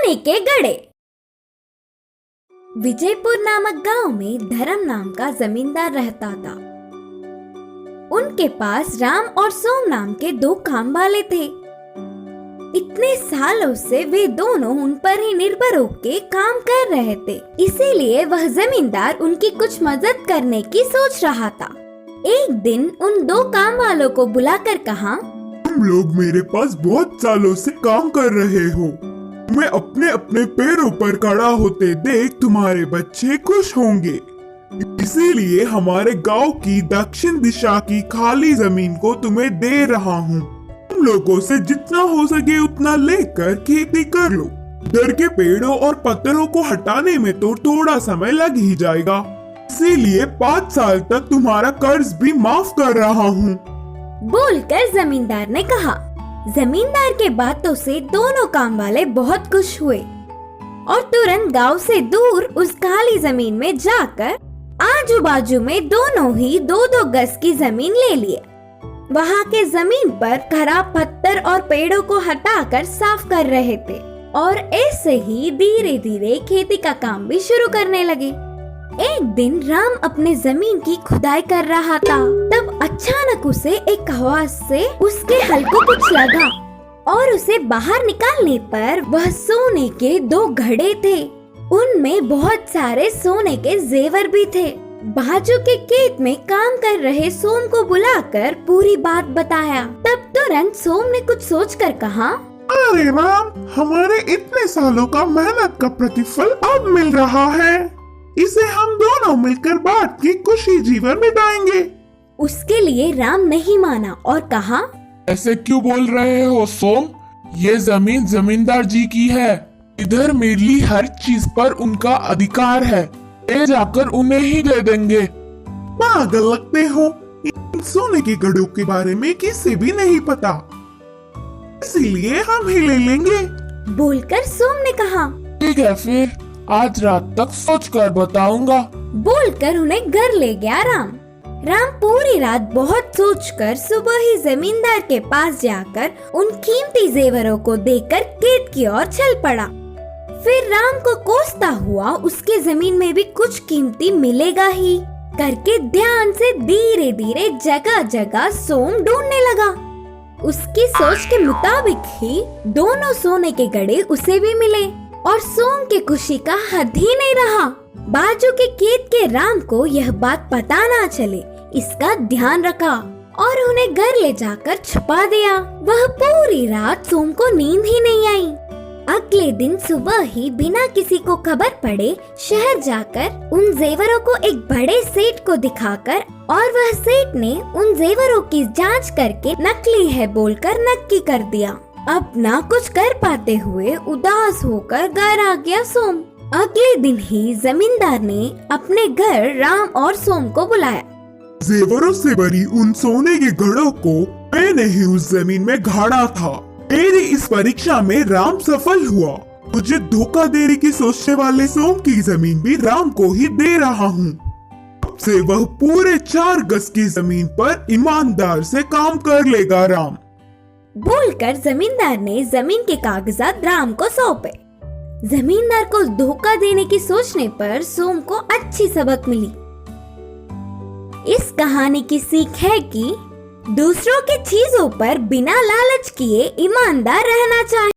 सोने के घड़े। विजयपुर नामक गांव में धर्म नाम का जमींदार रहता था। उनके पास राम और सोम नाम के दो काम वाले थे। इतने सालों से वे दोनों उन पर ही निर्भर होकर काम कर रहे थे, इसीलिए वह जमींदार उनकी कुछ मदद करने की सोच रहा था। एक दिन उन दो काम वालों को बुलाकर कहा, तुम लोग मेरे पास बहुत सालों से काम कर रहे हो। मैं अपने अपने पैरों पर खड़ा होते देख तुम्हारे बच्चे खुश होंगे, इसीलिए हमारे गांव की दक्षिण दिशा की खाली जमीन को तुम्हें दे रहा हूँ। तुम लोगों से जितना हो सके उतना लेकर खेती कर लो। इधर के पेड़ों और पत्थरों को हटाने में तो थोड़ा समय लग ही जाएगा, इसीलिए 5 साल तक तुम्हारा कर्ज भी माफ कर रहा हूँ। बोलकर जमींदार ने कहा। जमींदार के बातों से दोनों काम वाले बहुत खुश हुए और तुरंत गांव से दूर उस खाली जमीन में जाकर आजू बाजू में दोनों ही 2-2 गज की जमीन ले लिए। वहाँ के जमीन पर खराब पत्थर और पेड़ों को हटाकर साफ कर रहे थे और ऐसे ही धीरे धीरे खेती का काम भी शुरू करने लगे। एक दिन राम अपने जमीन की खुदाई कर रहा था, तब अचानक उसे एक आवाज से उसके हल को कुछ लगा और उसे बाहर निकालने पर वह सोने के 2 घड़े थे। उनमें बहुत सारे सोने के जेवर भी थे। बाजू के खेत में काम कर रहे सोम को बुलाकर पूरी बात बताया। तब तुरंत सोम ने कुछ सोचकर कहा, अरे राम, हमारे इतने सालों का मेहनत का प्रतिफल अब मिल रहा है। इसे हम दोनों मिलकर बांट के खुशी जीवन बिताएंगे। उसके लिए राम नहीं माना और कहा, ऐसे क्यों बोल रहे हो सोम? ये जमीन जमींदार जी की है। इधर मेरी हर चीज पर उनका अधिकार है। ले जाकर उन्हें ही दे देंगे। पागल लगते हो। इन सोने के घड़ों के बारे में किसी भी नहीं पता, इसीलिए हम ही ले लेंगे। बोलकर सोम ने कहा, ठीक है, फिर आज रात तक सोच कर बताऊंगा। बोलकर उन्हें घर ले गया राम। राम पूरी रात बहुत सोचकर सुबह ही जमींदार के पास जाकर उन कीमती जेवरों को देकर खेत की ओर चल पड़ा। फिर राम को कोसता हुआ उसके जमीन में भी कुछ कीमती मिलेगा ही करके ध्यान से धीरे धीरे जगह जगह सोम ढूंढने लगा। उसकी सोच के मुताबिक ही दोनों सोने के घड़े उसे भी मिले और सोम की खुशी का हद ही नहीं रहा। बाजू के खेत के राम को यह बात पता ना चले, इसका ध्यान रखा और उन्हें घर ले जाकर छुपा दिया। वह पूरी रात सोम को नींद ही नहीं आई। अगले दिन सुबह ही बिना किसी को खबर पड़े शहर जाकर उन जेवरों को एक बड़े सेठ को दिखाकर और वह सेठ ने उन जेवरों की जांच करके नकली है बोलकर नक्की कर दिया। अब ना कुछ कर पाते हुए उदास होकर घर आ गया सोम। अगले दिन ही जमींदार ने अपने घर राम और सोम को बुलाया। जेवरों से भरी उन सोने के घड़ों को मैंने ही उस जमीन में गाड़ा था। मेरी इस परीक्षा में राम सफल हुआ। मुझे धोखा देने की सोचने वाले सोम की जमीन भी राम को ही दे रहा हूँ। अब से वह पूरे 4 गज की जमीन पर ईमानदार से काम कर लेगा राम। बोलकर जमींदार ने जमीन के कागजात राम को सौंपे। जमींदार को धोखा देने की सोचने पर सोम को अच्छी सबक मिली। इस कहानी की सीख है कि दूसरों की चीजों पर बिना लालच किए ईमानदार रहना चाहिए।